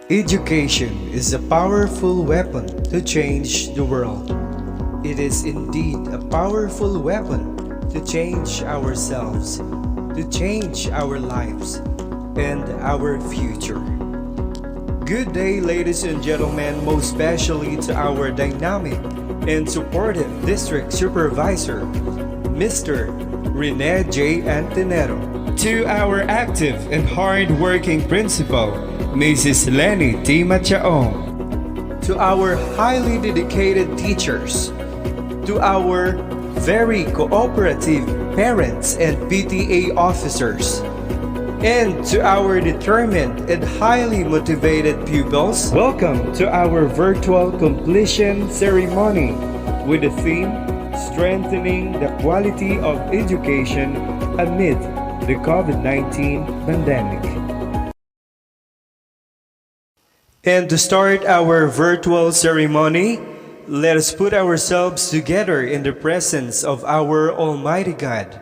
Education is a powerful weapon to change the world. It is indeed a powerful weapon to change ourselves, to change our lives, and our future. Good day, ladies and gentlemen, most especially to our dynamic and supportive District Supervisor, Mr. Rene J. Antenero. To our active and hard-working Principal, Mrs. Lenny T. Machaong. To our highly dedicated teachers. To our very cooperative parents and PTA officers. And to our determined and highly motivated pupils, welcome to our virtual completion ceremony with the theme Strengthening the Quality of Education Amid the COVID-19 Pandemic. And to start our virtual ceremony, let us put ourselves together in the presence of our Almighty God.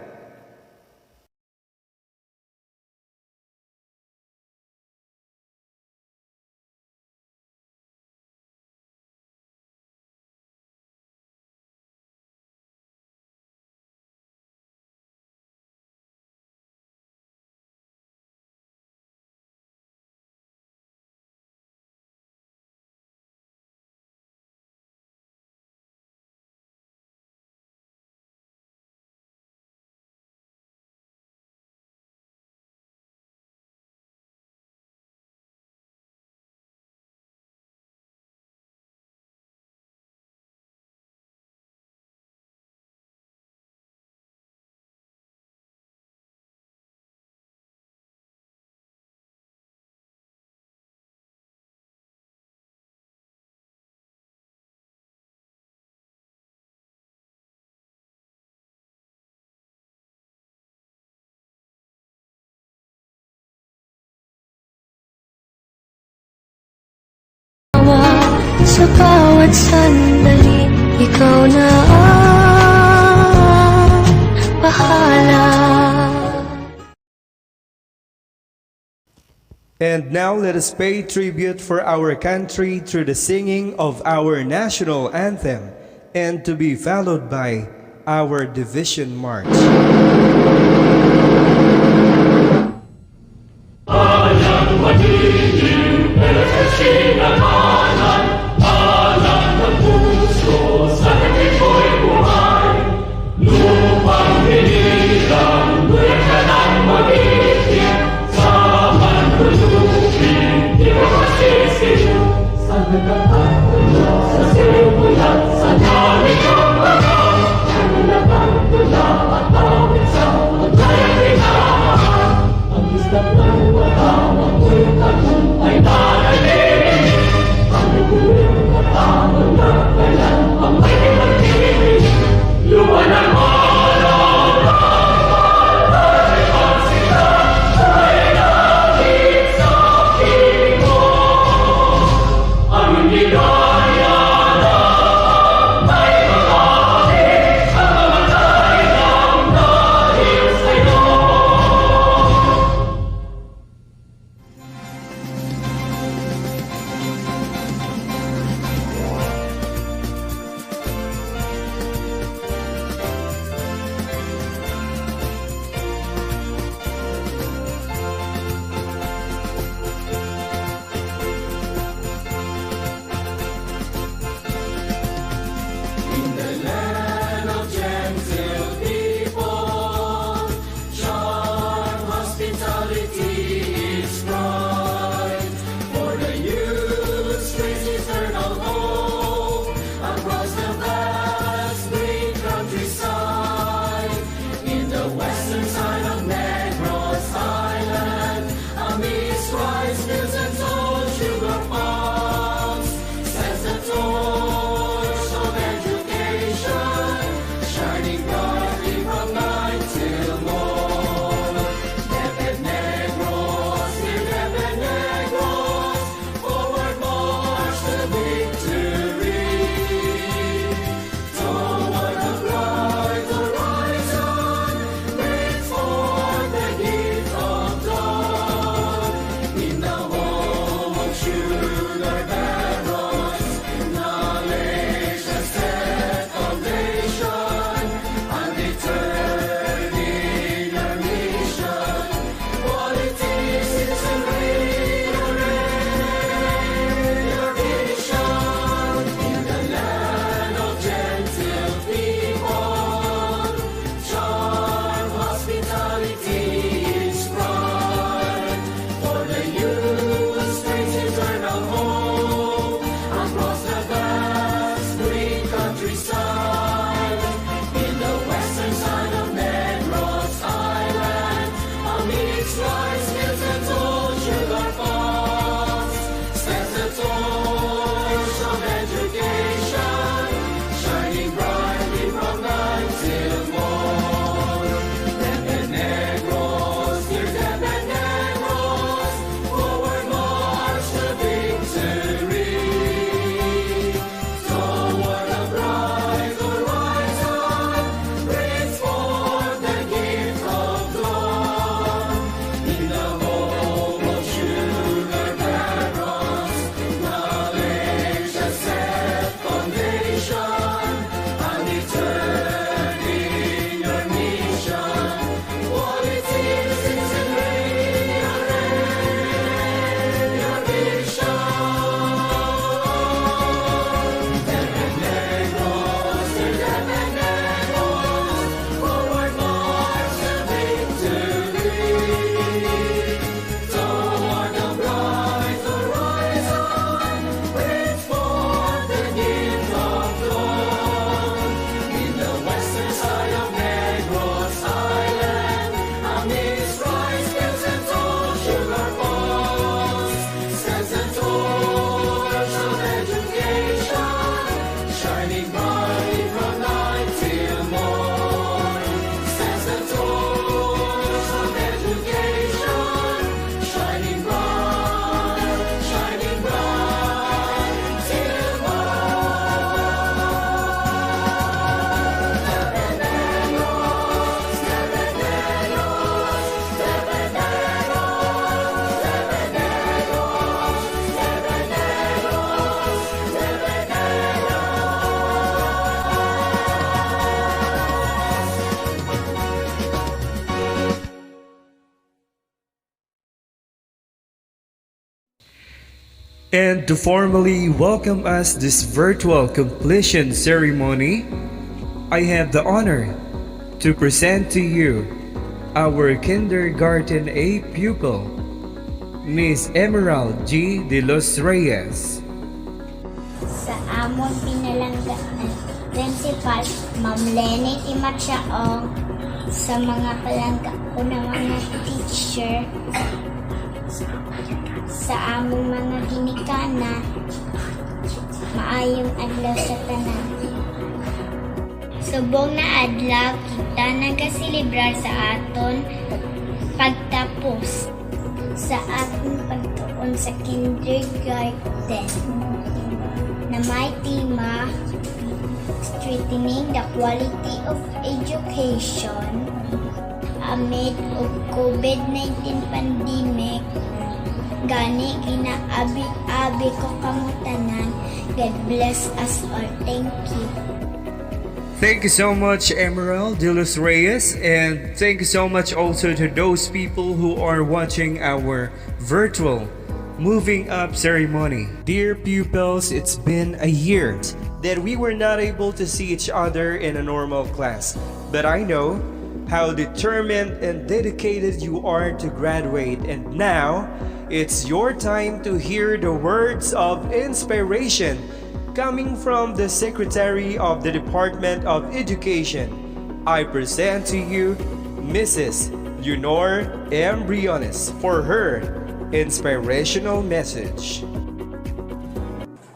Sa bawat sandali, ikaw na ang bahala. And now let us pay tribute for our country through the singing of our national anthem, and to be followed by our division march. And to formally welcome us this virtual completion ceremony, I have the honor to present to you our Kindergarten A pupil, Miss Emerald G. De Los Reyes. Sa amon pinalanggaan principal, Ma'am Lenny Timatsaong, sa mga palangga ko na mga teacher, sa among mga ginikanan, maayong adlaw sa tanan. Subong na adlaw, kita nagasilibrar sa aton pagtapos sa aton pagtuon sa kindergarten na may tema Strengthening the Quality of Education amid og COVID-19 pandemic. Gani kinaabi ko kamutanan. God bless us all. Thank you. Thank you so much, Emerald De Los Reyes, and thank you so much also to those people who are watching our virtual Moving Up ceremony. Dear pupils, it's been a year that we were not able to see each other in a normal class, but I know how determined and dedicated you are to graduate, and now it's your time to hear the words of inspiration coming from the Secretary of the Department of Education. I present to you Mrs. Leonor M. Briones for her inspirational message.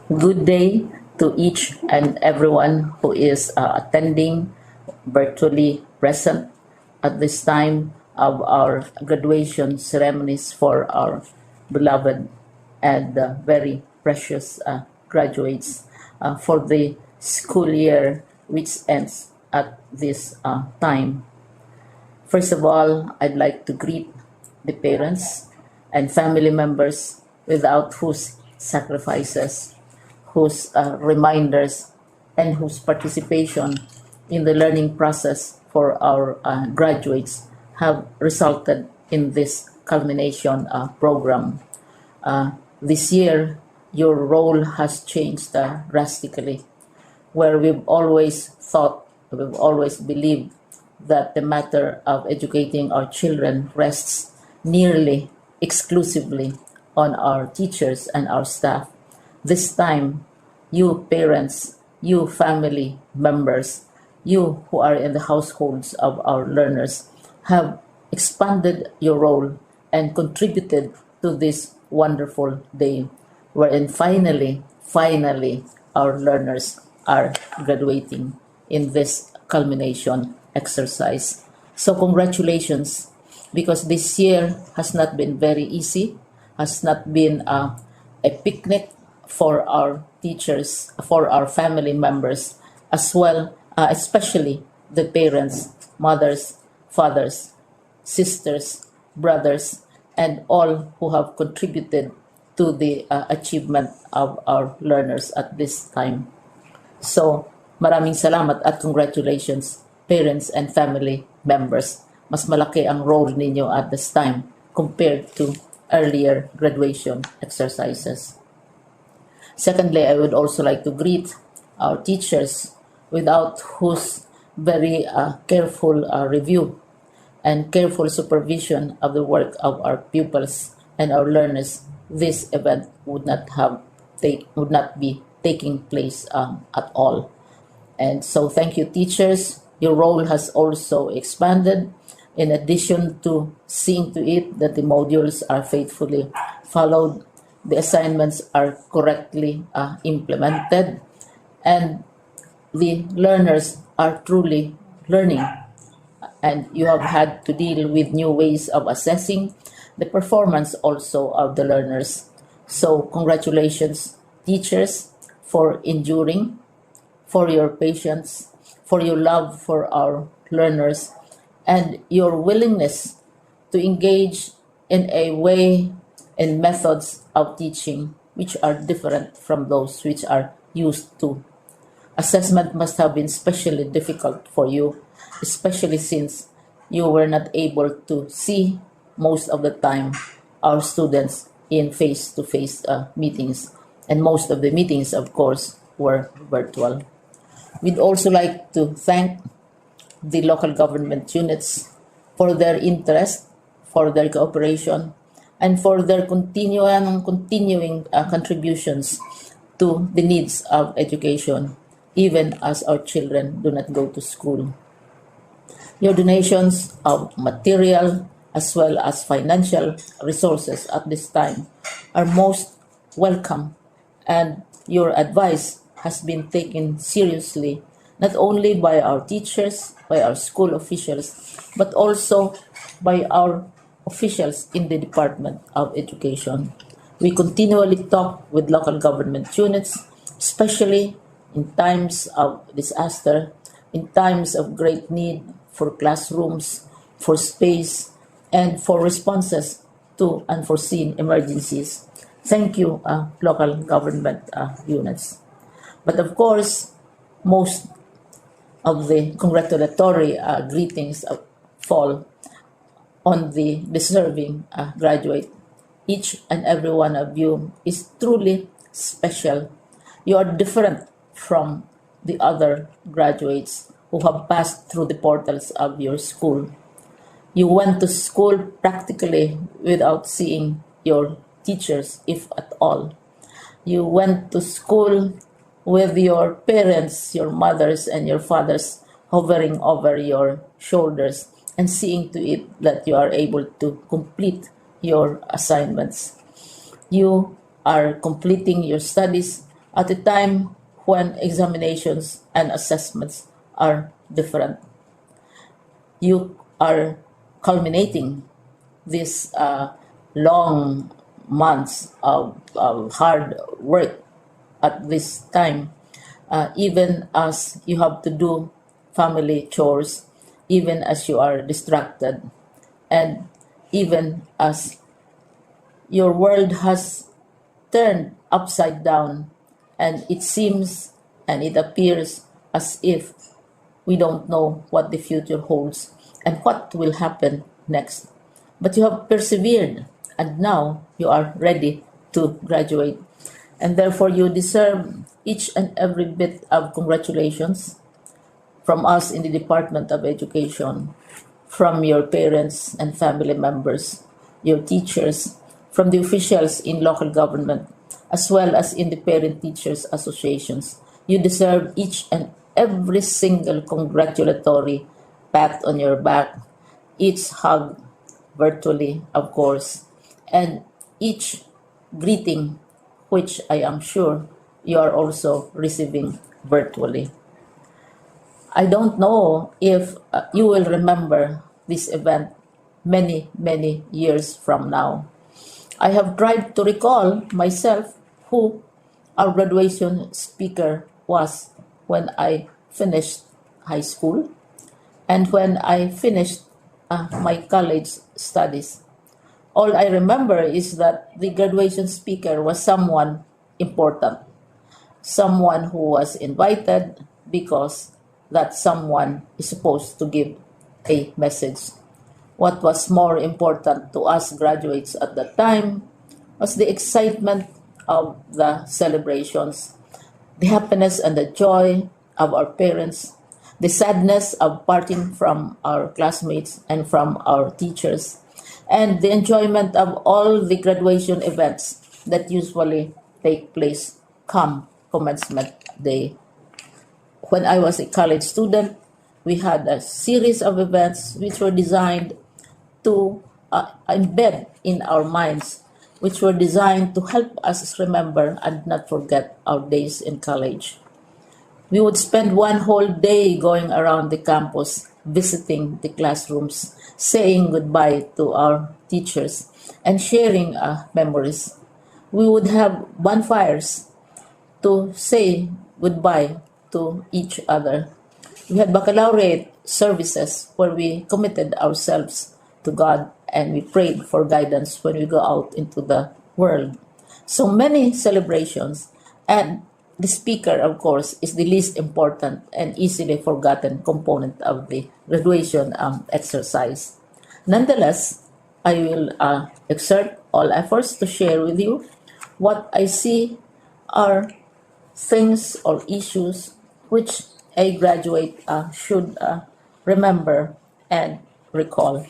Good day to each and everyone who is attending virtually present at this time of our graduation ceremonies for our beloved and very precious graduates for the school year which ends at this time. First of all, I'd like to greet the parents and family members without whose sacrifices, whose reminders, and whose participation in the learning process for our graduates have resulted in this culmination program. This year, your role has changed drastically, where we've always believed that the matter of educating our children rests nearly exclusively on our teachers and our staff. This time, you parents, you family members, you who are in the households of our learners have expanded your role and contributed to this wonderful day, wherein finally, our learners are graduating in this culmination exercise. So congratulations, because this year has not been very easy, has not been a picnic for our teachers, for our family members, as well, especially the parents, mothers, fathers, sisters, brothers, and all who have contributed to the achievement of our learners at this time. So, maraming salamat at congratulations, parents and family members. Mas malaki ang role ninyo at this time compared to earlier graduation exercises. Secondly, I would also like to greet our teachers, without whose very careful review and careful supervision of the work of our pupils and our learners, this event would not be taking place at all. And so thank you, teachers. Your role has also expanded. In addition to seeing to it that the modules are faithfully followed, the assignments are correctly implemented, and the learners are truly learning. And you have had to deal with new ways of assessing the performance also of the learners. So congratulations, teachers, for enduring, for your patience, for your love for our learners, and your willingness to engage in a way and methods of teaching which are different from those which are used to. Assessment must have been especially difficult for you, especially since you were not able to see most of the time our students in face-to-face meetings, and most of the meetings, of course, were virtual. We'd also like to thank the local government units for their interest, for their cooperation, and for their continuing contributions to the needs of education, even as our children do not go to school. Your donations of material as well as financial resources at this time are most welcome, and your advice has been taken seriously not only by our teachers, by our school officials, but also by our officials in the Department of Education. We continually talk with local government units, especially in times of disaster, in times of great need for classrooms, for space, and for responses to unforeseen emergencies. Thank you, local government units. But of course, most of the congratulatory greetings fall on the deserving graduate. Each and every one of you is truly special. You are different from the other graduates who have passed through the portals of your school. You went to school practically without seeing your teachers, if at all. You went to school with your parents, your mothers, and your fathers hovering over your shoulders and seeing to it that you are able to complete your assignments. You are completing your studies at a time when examinations and assessments are different. You are culminating these long months of hard work at this time, even as you have to do family chores, even as you are distracted, and even as your world has turned upside down, and it seems and it appears as if we don't know what the future holds and what will happen next. But you have persevered, and now you are ready to graduate. And therefore, you deserve each and every bit of congratulations from us in the Department of Education, from your parents and family members, your teachers, from the officials in local government, as well as in the parent teachers associations. You deserve each and every single congratulatory pat on your back, each hug, virtually, of course, and each greeting, which I am sure you are also receiving virtually. I don't know if you will remember this event many, many years from now. I have tried to recall myself who our graduation speaker was when I finished high school and when I finished my college studies. All I remember is that the graduation speaker was someone important, someone who was invited because that someone is supposed to give a message. What was more important to us graduates at that time was the excitement of the celebrations, the happiness and the joy of our parents, the sadness of parting from our classmates and from our teachers, and the enjoyment of all the graduation events that usually take place come commencement day. When I was a college student, we had a series of events which were designed to embed in our minds, which were designed to help us remember and not forget our days in college. We would spend one whole day going around the campus, visiting the classrooms, saying goodbye to our teachers, and sharing memories. We would have bonfires to say goodbye to each other. We had baccalaureate services where we committed ourselves to God and we prayed for guidance when we go out into the world. So many celebrations, and the speaker, of course, is the least important and easily forgotten component of the graduation exercise. Nonetheless, I will exert all efforts to share with you what I see are things or issues which a graduate should remember and recall.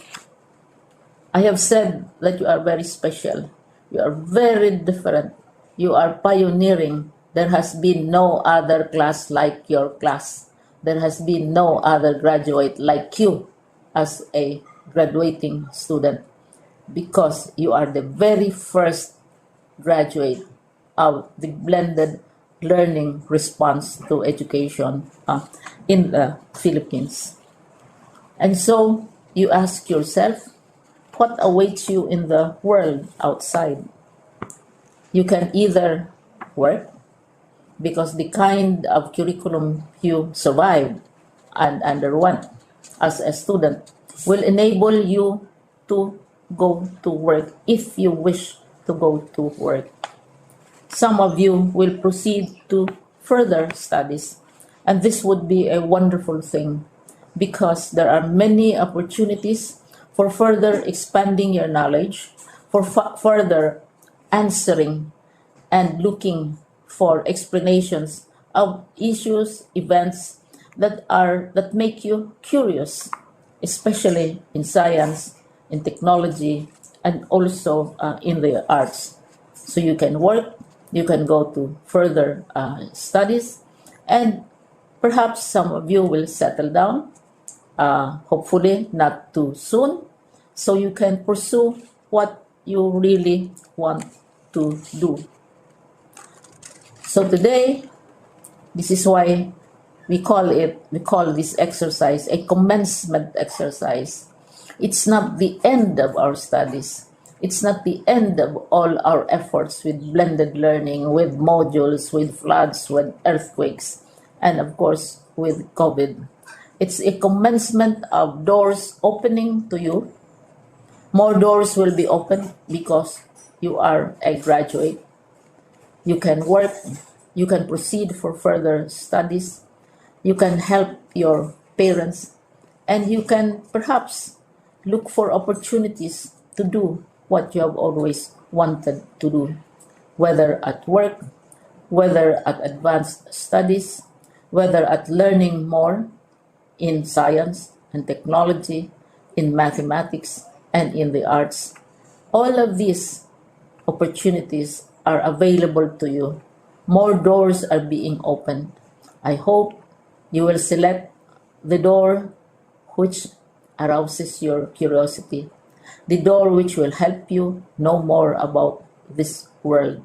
I have said that you are very special. You are very different. You are pioneering. There has been no other class like your class. There has been no other graduate like you as a graduating student, because you are the very first graduate of the blended learning response to education in the Philippines. And so you ask yourself, what awaits you in the world outside? You can either work, because the kind of curriculum you survived and underwent as a student will enable you to go to work if you wish to go to work. Some of you will proceed to further studies, and this would be a wonderful thing, because there are many opportunities for further expanding your knowledge, for further answering and looking for explanations of issues, events that make you curious, especially in science, in technology, and also in the arts. So you can work, you can go to further studies, and perhaps some of you will settle down, hopefully not too soon, so you can pursue what you really want to do. So today, this is why we call this exercise a commencement exercise. It's not the end of our studies. It's not the end of all our efforts with blended learning, with modules, with floods, with earthquakes, and of course with COVID. It's a commencement of doors opening to you. More doors will be opened because you are a graduate. You can work, you can proceed for further studies, you can help your parents, and you can perhaps look for opportunities to do what you have always wanted to do, whether at work, whether at advanced studies, whether at learning more in science and technology, in mathematics, and in the arts. All of these opportunities are available to you. More doors are being opened. I hope you will select the door which arouses your curiosity, the door which will help you know more about this world,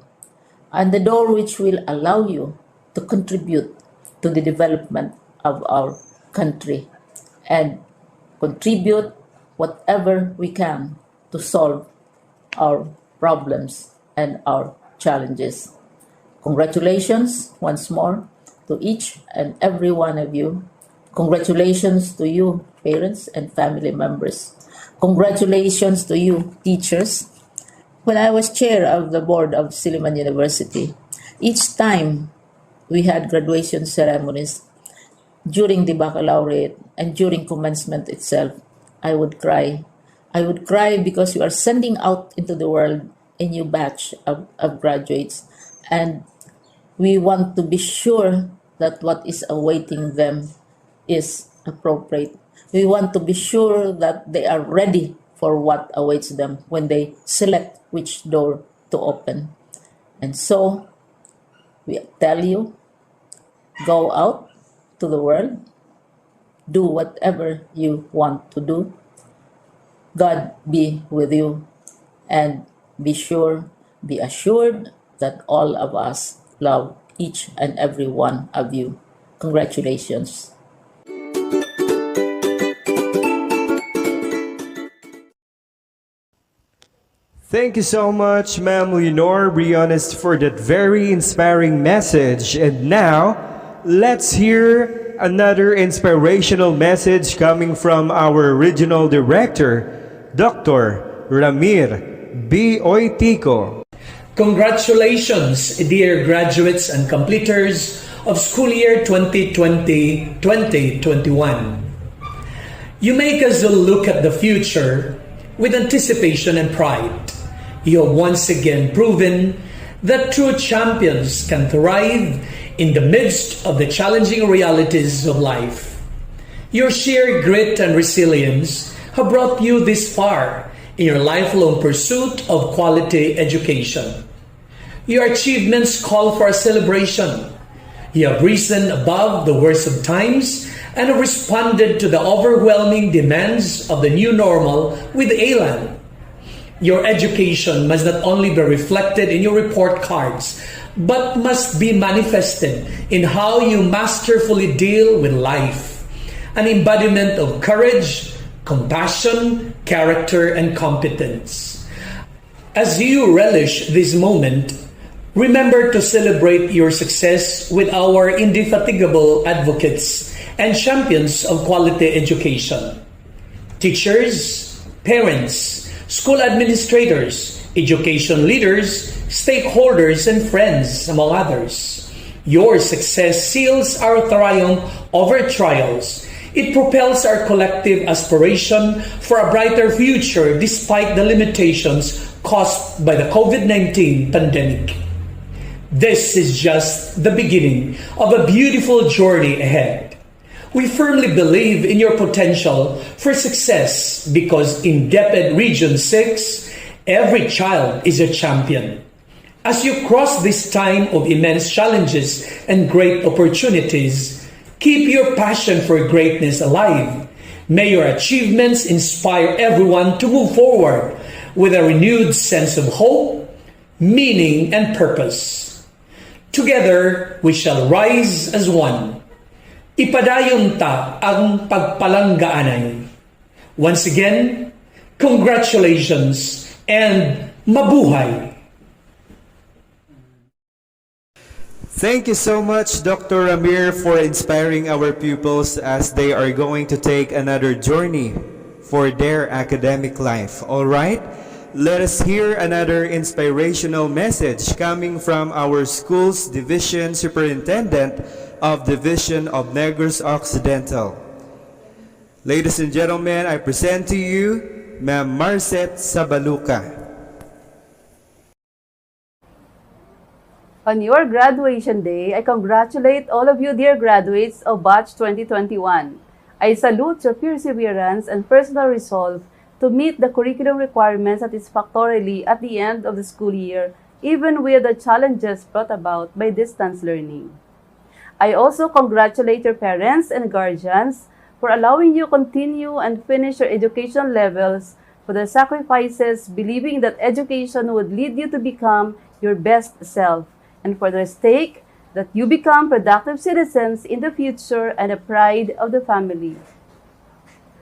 and the door which will allow you to contribute to the development of our country and contribute whatever we can to solve our problems and our challenges. Congratulations once more to each and every one of you. Congratulations to you, parents and family members. Congratulations to you, teachers. When I was chair of the board of Silliman University, each time we had graduation ceremonies, during the baccalaureate and during commencement itself, I would cry. I would cry because you are sending out into the world a new batch of graduates, and we want to be sure that what is awaiting them is appropriate. We want to be sure that they are ready for what awaits them when they select which door to open. And so we tell you, go out to the world, do whatever you want to do. God be with you, and be assured that all of us love each and every one of you. Congratulations. Thank you so much, Ma'am Leonor Briones, for that very inspiring message. And now, let's hear another inspirational message coming from our regional director, Dr. Ramir B. Oitico. Congratulations, dear graduates and completers of school year 2020-2021. You make us look at the future with anticipation and pride. You have once again proven that true champions can thrive in the midst of the challenging realities of life. Your sheer grit and resilience have brought you this far in your lifelong pursuit of quality education. Your achievements call for a celebration. You have risen above the worst of times and have responded to the overwhelming demands of the new normal with elan. Your education must not only be reflected in your report cards, but must be manifested in how you masterfully deal with life. An embodiment of courage, compassion, character, and competence. As you relish this moment, remember to celebrate your success with our indefatigable advocates and champions of quality education. Teachers, parents, school administrators, education leaders, stakeholders, and friends, among others. Your success seals our triumph over trials. It propels our collective aspiration for a brighter future despite the limitations caused by the COVID-19 pandemic. This is just the beginning of a beautiful journey ahead. We firmly believe in your potential for success because in DepEd Region 6, every child is a champion. As you cross this time of immense challenges and great opportunities, keep your passion for greatness alive. May your achievements inspire everyone to move forward with a renewed sense of hope, meaning, and purpose. Together, we shall rise as one. Ipadayon ta ang pagpalanggaanay. Once again, congratulations and mabuhay! Thank you so much, Dr. Ramir, for inspiring our pupils as they are going to take another journey for their academic life. All right? Let us hear another inspirational message coming from our school's Division Superintendent of Division of Negros Occidental. Ladies and gentlemen, I present to you Ma'am Marcet Sabaluca. On your graduation day, I congratulate all of you dear graduates of Batch 2021. I salute your perseverance and personal resolve to meet the curriculum requirements satisfactorily at the end of the school year, even with the challenges brought about by distance learning. I also congratulate your parents and guardians for allowing you continue and finish your education levels, for the sacrifices, believing that education would lead you to become your best self, and for the stake that you become productive citizens in the future and the pride of the family.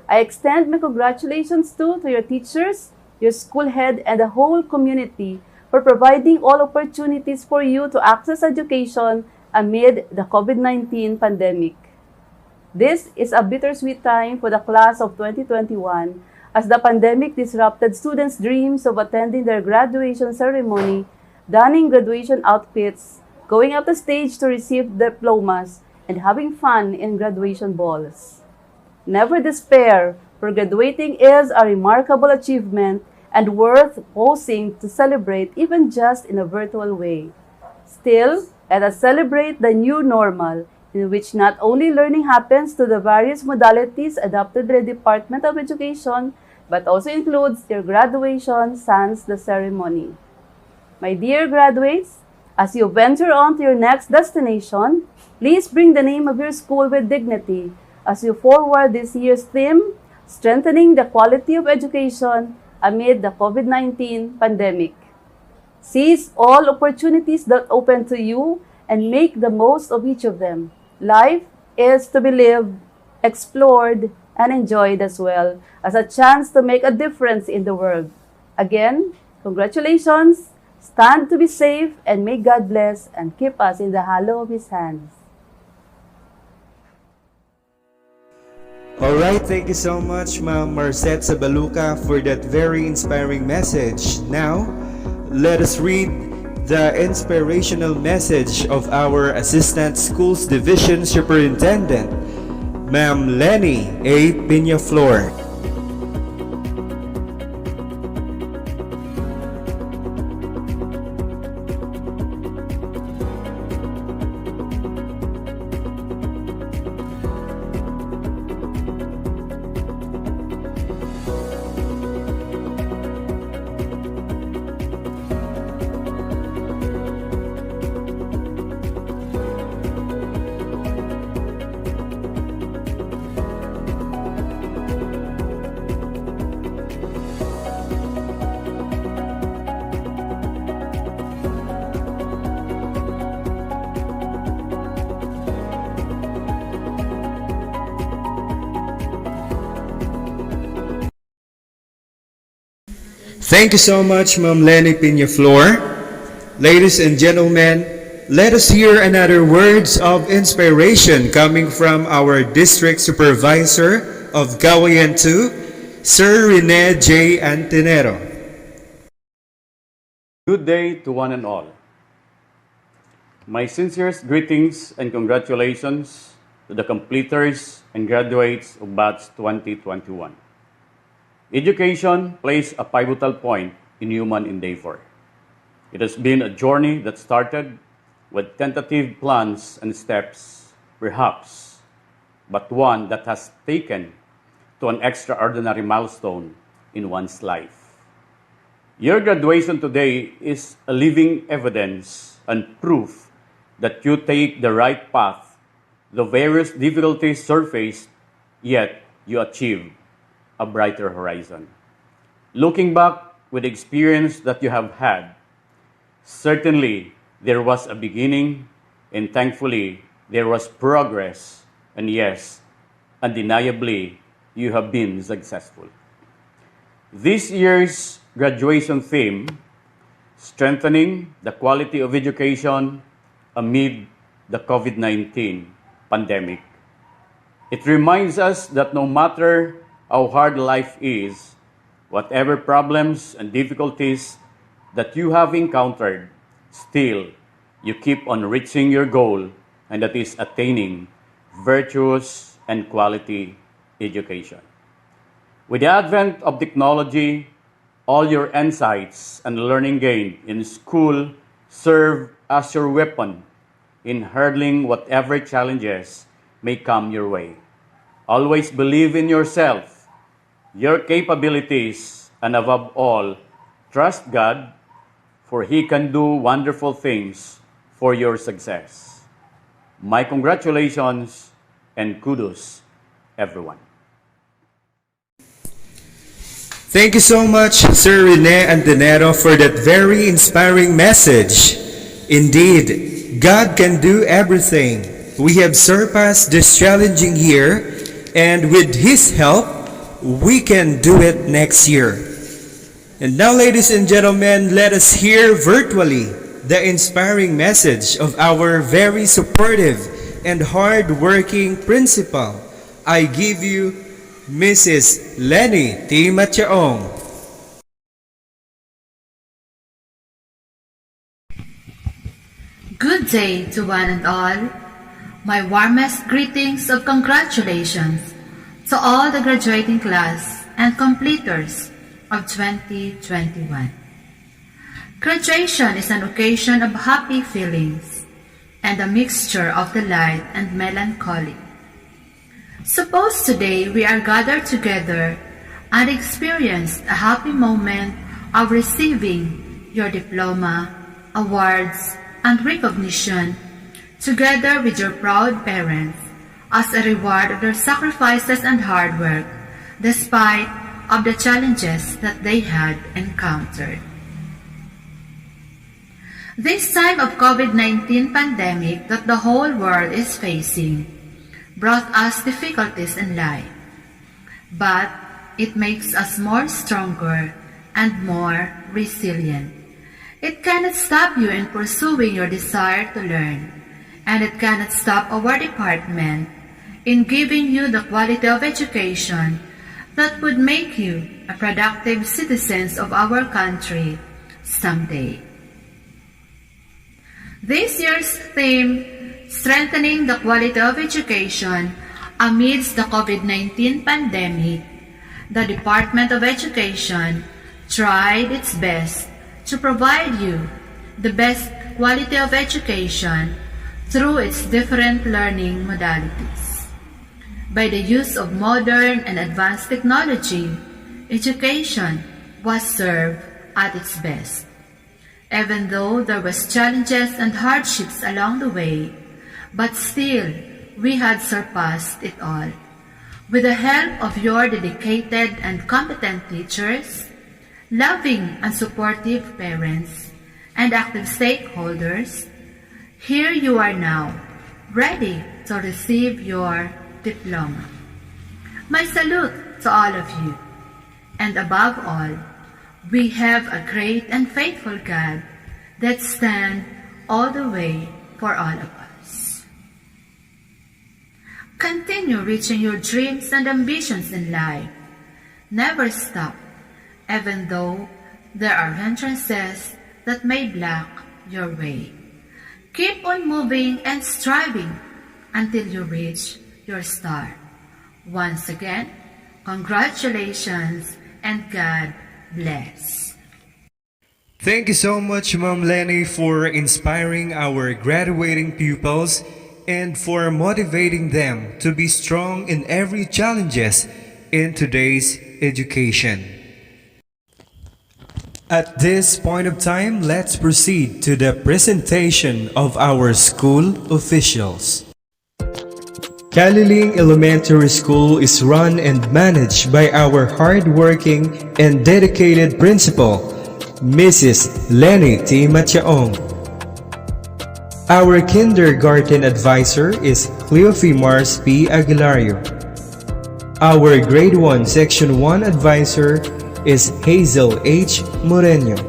I extend my congratulations to your teachers, your school head, and the whole community for providing all opportunities for you to access education amid the COVID-19 pandemic. This is a bittersweet time for the class of 2021 as the pandemic disrupted students' dreams of attending their graduation ceremony, donning graduation outfits, going up the stage to receive diplomas, and having fun in graduation balls. Never despair, for graduating is a remarkable achievement and worth pausing to celebrate even just in a virtual way. Still, let us celebrate the new normal, in which not only learning happens to the various modalities adopted by the Department of Education, but also includes your graduation sans the ceremony. My dear graduates, as you venture on to your next destination, please bring the name of your school with dignity as you forward this year's theme, Strengthening the Quality of Education amid the COVID-19 pandemic. Seize all opportunities that open to you and make the most of each of them. Life is to be lived, explored, and enjoyed as well as a chance to make a difference in the world. Again, congratulations, stand to be safe, and may God bless and keep us in the hollow of His hands. All right, thank you so much, Ma'am Marcet Sabaluca, for that very inspiring message. Now, let us read the inspirational message of our Assistant Schools Division Superintendent, Ma'am Lenny A. Piñaflor. Thank you so much, Ma'am Lenny Piñaflor. Ladies and gentlemen, let us hear another words of inspiration coming from our District Supervisor of Gawayan 2, Sir Rene J. Antinero. Good day to one and all. My sincerest greetings and congratulations to the completers and graduates of Batch 2021. Education plays a pivotal point in human endeavor. It has been a journey that started with tentative plans and steps, perhaps, but one that has taken to an extraordinary milestone in one's life. Your graduation today is a living evidence and proof that you take the right path, the various difficulties surfaced, yet you achieve a brighter horizon. Looking back with the experience that you have had, certainly there was a beginning, and thankfully there was progress, and yes, undeniably you have been successful. This year's graduation theme, strengthening the quality of education amid the COVID-19 pandemic. It reminds us that no matter how hard life is, whatever problems and difficulties that you have encountered, still you keep on reaching your goal, and that is attaining virtuous and quality education. With the advent of technology, all your insights and learning gained in school serve as your weapon in hurdling whatever challenges may come your way. Always believe in yourself, your capabilities, and above all, trust God, for He can do wonderful things for your success. My congratulations and kudos, everyone. Thank you so much, Sir Rene Antinero, for that very inspiring message. Indeed, God can do everything. We have surpassed this challenging year, and with His help, we can do it next year. And now, ladies and gentlemen, let us hear virtually the inspiring message of our very supportive and hard-working principal. I give you Mrs. Lenny T. Matyaong. Good day to one and all. My warmest greetings of congratulations to all the graduating class and completers of 2021. Graduation is an occasion of happy feelings and a mixture of delight and melancholy. Suppose today we are gathered together and experienced a happy moment of receiving your diploma, awards, and recognition together with your proud parents as a reward of their sacrifices and hard work despite of the challenges that they had encountered. This time of COVID-19 pandemic that the whole world is facing brought us difficulties in life, but it makes us more stronger and more resilient. It cannot stop you in pursuing your desire to learn, and it cannot stop our department in giving you the quality of education that would make you a productive citizens of our country someday. This year's theme, Strengthening the Quality of Education Amidst the COVID-19 Pandemic, the Department of Education tried its best to provide you the best quality of education through its different learning modalities. By the use of modern and advanced technology, education was served at its best. Even though there was challenges and hardships along the way, but still we had surpassed it all. With the help of your dedicated and competent teachers, loving and supportive parents, and active stakeholders, here you are now, ready to receive your diploma. My salute to all of you, and above all, We have a great and faithful God that stands all the way for all of us. Continue reaching your dreams and ambitions in life. Never stop, even though there are hindrances that may block your way. Keep on moving and striving until you reach your star. Once again, congratulations and God bless. Thank you so much, Ma'am Lenny, for inspiring our graduating pupils and for motivating them to be strong in every challenges in today's education. At this point of time, let's proceed to the presentation of our school officials. Kaliling Elementary School is run and managed by our hardworking and dedicated principal, Mrs. Lenny T. Matyaong. Our kindergarten advisor is Cleofimars P. Aguilario. Our grade 1 section 1 advisor is Hazel H. Moreno.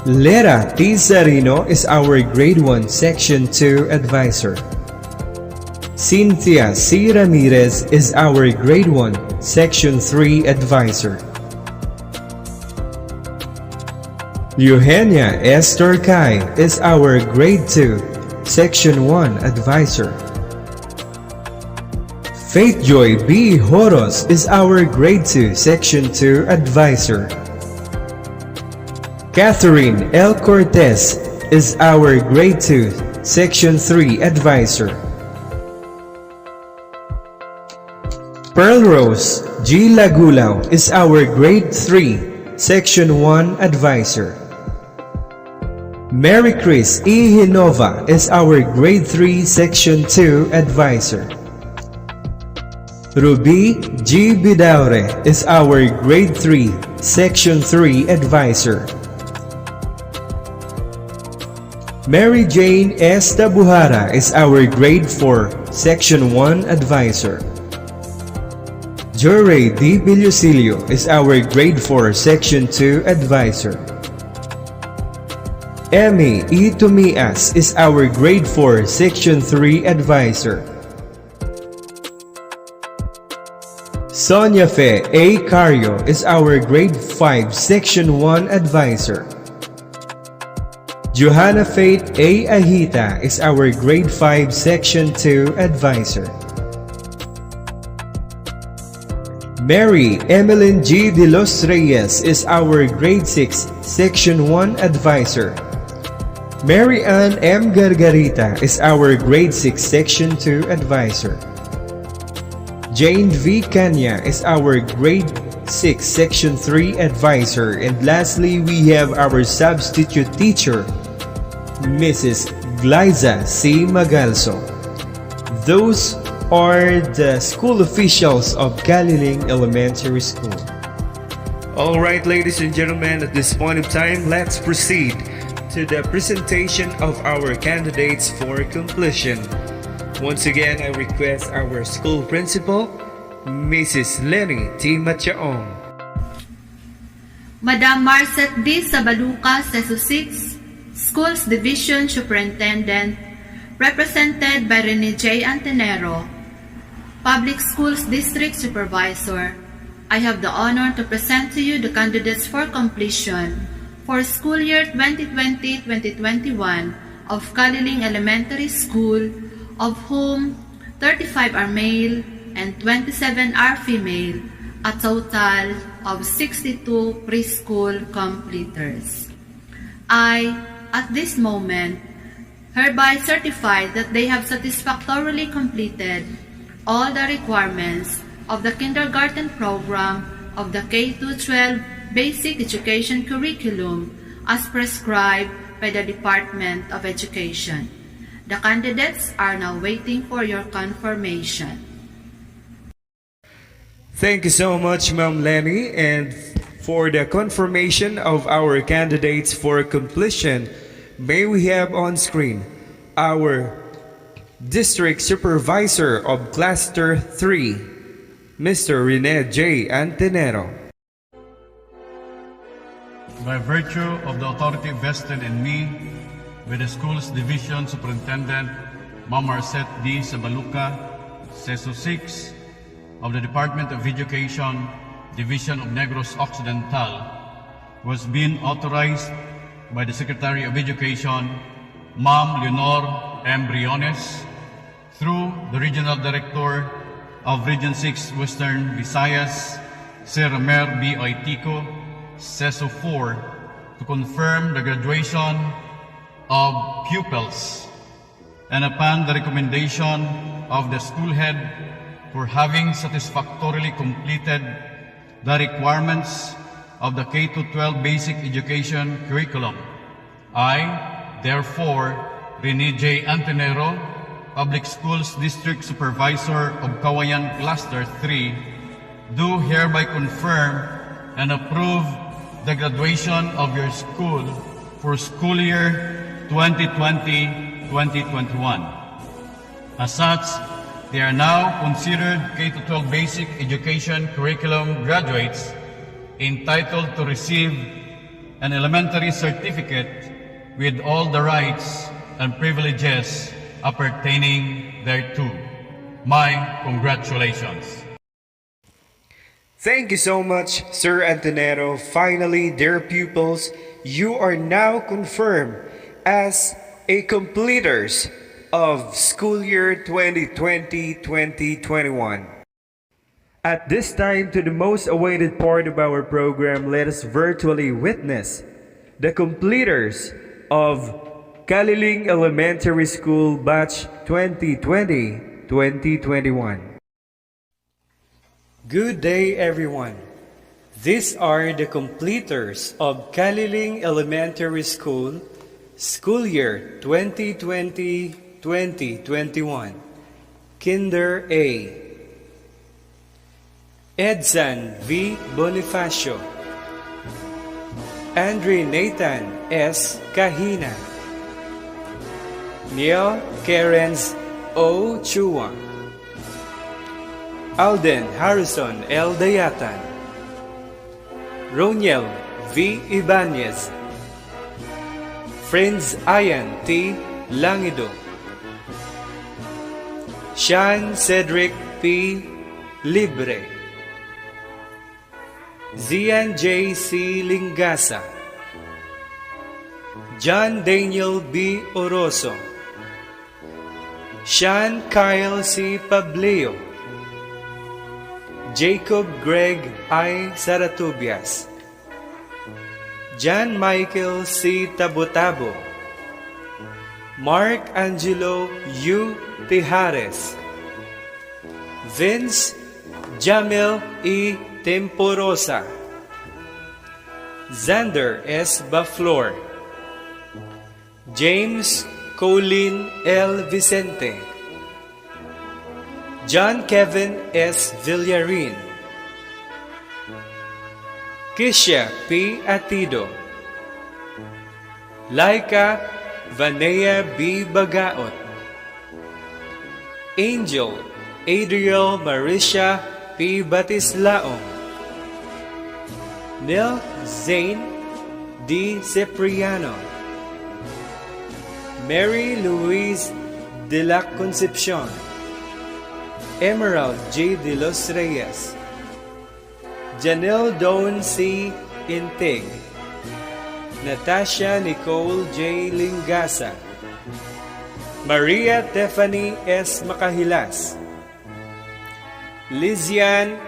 Lera T. Zarino is our grade 1 section 2 advisor. Cynthia C. Ramirez is our grade 1 section 3 advisor. Eugenia S. Torcay is our grade 2 section 1 advisor. Faith Joy B. Horos is our grade 2 section 2 advisor. Catherine L. Cortez is our grade 2 section 3 advisor. Pearl Rose G. Lagulao is our grade 3 section 1 advisor. Mary Chris E. Hinova is our grade 3 section 2 advisor. Ruby G. Bidaure is our grade 3 section 3 advisor. Mary Jane S. Tabuhara is our grade 4 section 1 advisor. Joray D. Villosilio is our grade 4 section 2 advisor. Emmy E. Tumias is our grade 4 section 3 advisor. Sonia Fe A. Cario is our grade 5 section 1 advisor. Johanna Faith A. Ahita is our grade 5 section 2 advisor. Mary Emeline G. De Los Reyes is our grade 6 section 1 advisor. Mary Ann M. Gargarita is our grade 6 section 2 advisor. Jane V. Kanya is our grade 6 section 3 advisor. And lastly, we have our substitute teacher, Mrs. Glyza C. Magalso. Those are the school officials of Kaliling Elementary School. Alright, ladies and gentlemen, at this point of time, let's proceed to the presentation of our candidates for completion. Once again, I request our school principal, Mrs. Lenny T. Matyaong. Madam Marcet D. Sabaluca, CESO 6, Schools Division Superintendent, represented by Rene J. Antenero, Public Schools District Supervisor. I have the honor to present to you the candidates for completion for school year 2020-2021 of Kaliling Elementary School, of whom 35 are male and 27 are female, a total of 62 preschool completers. I, at this moment, hereby certify that they have satisfactorily completed all the requirements of the kindergarten program of the K-12 basic education curriculum as prescribed by the Department of Education. The candidates are now waiting for your confirmation. Thank you so much, Ma'am Lenny. And for the confirmation of our candidates for completion, may we have on screen our District Supervisor of Cluster 3, Mr. Rene J. Antenero. by virtue of the authority vested in me with the school's Division Superintendent, Ma'am Marcet D. Sabaluca, CESO 6 of the Department of Education, Division of Negros Occidental, was being authorized by the Secretary of Education, Ma'am Leonor M. Briones, through the Regional Director of Region 6 Western Visayas, Sir Romer B. Oitico, CESO 4, to confirm the graduation of pupils, and upon the recommendation of the school head for having satisfactorily completed the requirements of the K-12 basic education curriculum, I, therefore, Rene J. Antonero, Public Schools District Supervisor of Kawayan Cluster 3, do hereby confirm and approve the graduation of your school for school year 2020-2021. As such, they are now considered K-12 basic education curriculum graduates entitled to receive an elementary certificate with all the rights and privileges appertaining thereto. My congratulations. Thank you so much, Sir Antonero. Finally, dear pupils, you are now confirmed as a completers of school year 2020-2021. At this time, to the most awaited part of our program, let us virtually witness the completers of Kaliling Elementary School Batch 2020-2021. Good day, everyone. These are the completers of Kaliling Elementary School, school year 2020-2021. Kinder A. Edsan V. Bonifacio, Andre Nathan S. Kahina, Neil Kerens O. Chua, Alden Harrison L. Dayatan, Roniel V. Ibanez, Friends Ayan T. Langido, Sean Cedric P. Libre, Zian J. C. Lingasa, John Daniel B. Oroso, Sean Kyle C. Pableo, Jacob Greg I. Saratubias, John Michael C. Tabotabo, Mark Angelo U. Tijares, Vince Jamil E. Temporosa, Xander S. Baflor, James Colin L. Vicente, John Kevin S. Villarin, Kisha P. Atido, Laika Vanea B. Bagaot, Angel Adriel Marisha P. Batislaong, Nil Zane D. Cipriano, Mary Louise de la Concepcion, Emerald J. de los Reyes, Janelle Dawn C. Integ, Natasha Nicole J. Lingasa, Maria Tiffany S. Makahilas, Lizian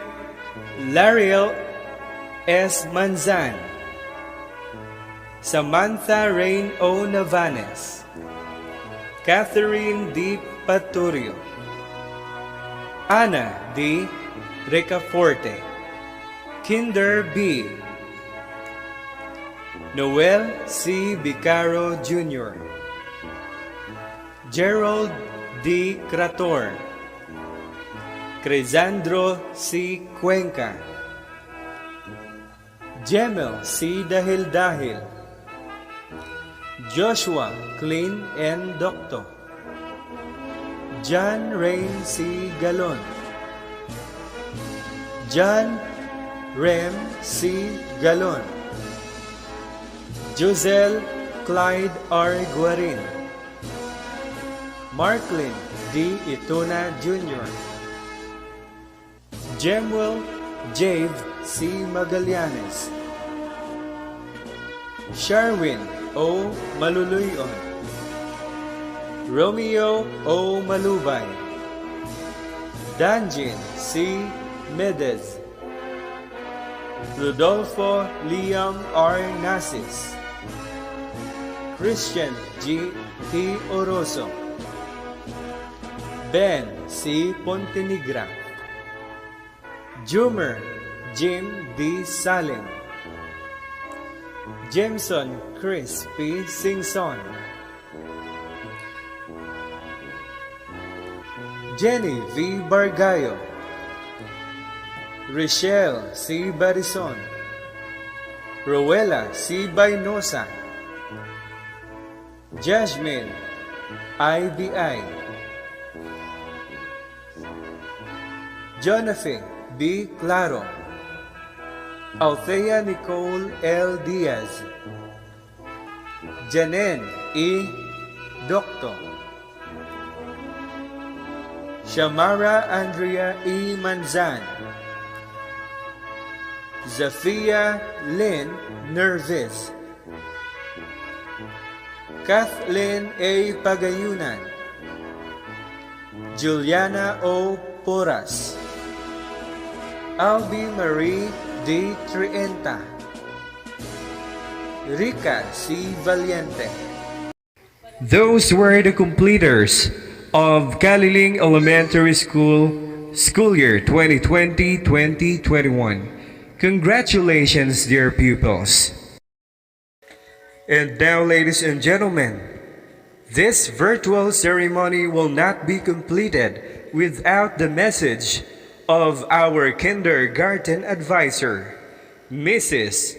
Lariel S. Manzan, Samantha Rain O. Navanes, Catherine D. Paturio, Ana D. Recaforte, Kinder B. Noel C. Bicaro Jr., Gerald D. Crator, Cresandro C. Cuenca, Jemel C. Dahil, Joshua Clean N. Docto, John Rain C. Galon, John Rem C. Galon, Josel Clyde R. Guarin, Marklin D. Ituna Jr., Jemuel Jave C. Magallanes, Sharwin O. Maluluyon, Romeo O. Malubay, Danjin C. Medez, Rodolfo Liam R. Nasis, Christian G. T. Oroso, Ben C. Pontenegra, Jumer Jim D. Salim, Jameson Chris P. Singson, Jenny V. Bargayo, Richelle C. Barison, Rowella C. Bainosa, Jasmine IBI, Jonathan B. Claro, Althea Nicole L. Diaz, Janen E. Docto, Shamara Andrea E. Manzan, Zafia Lynn Nervis, Kathleen A. Pagayunan, Juliana O. Poras, Albi Marie D. Trienta, Rica C. Valiente. Those were the completers of Galiling Elementary School school year 2020-2021. Congratulations, dear pupils. And now, ladies and gentlemen, this virtual ceremony will not be completed without the message of our kindergarten advisor, Mrs.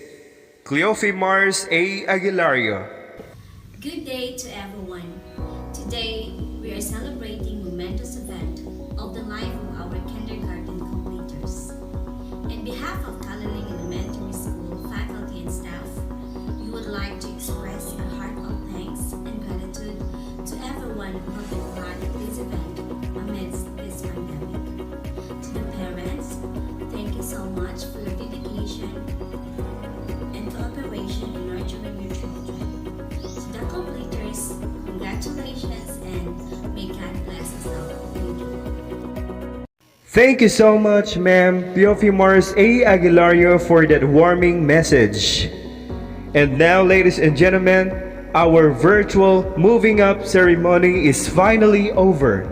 Cleofimars A. Aguilario. Good day to everyone. Today, we are celebrating momentous event of the life of our kindergarten completers. On behalf of Galiling Elementary School faculty and staff, we would like to express our heartfelt thanks and gratitude to everyone who has been part of this event amidst this pandemic. To the parents, thank you so much for your dedication and cooperation in nurturing your children. To the completers, congratulations and may God bless us all. Thank you. Thank you so much, Ma'am Cleofimars A. Aguilario, for that warming message. And now, ladies and gentlemen, our virtual moving up ceremony is finally over.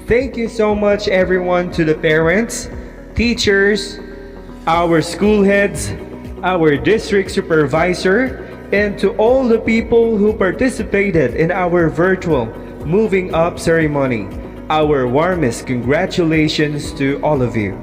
Thank you so much, everyone, to the parents, teachers, our school heads, our district supervisor, and to all the people who participated in our virtual moving up ceremony. Our warmest congratulations to all of you.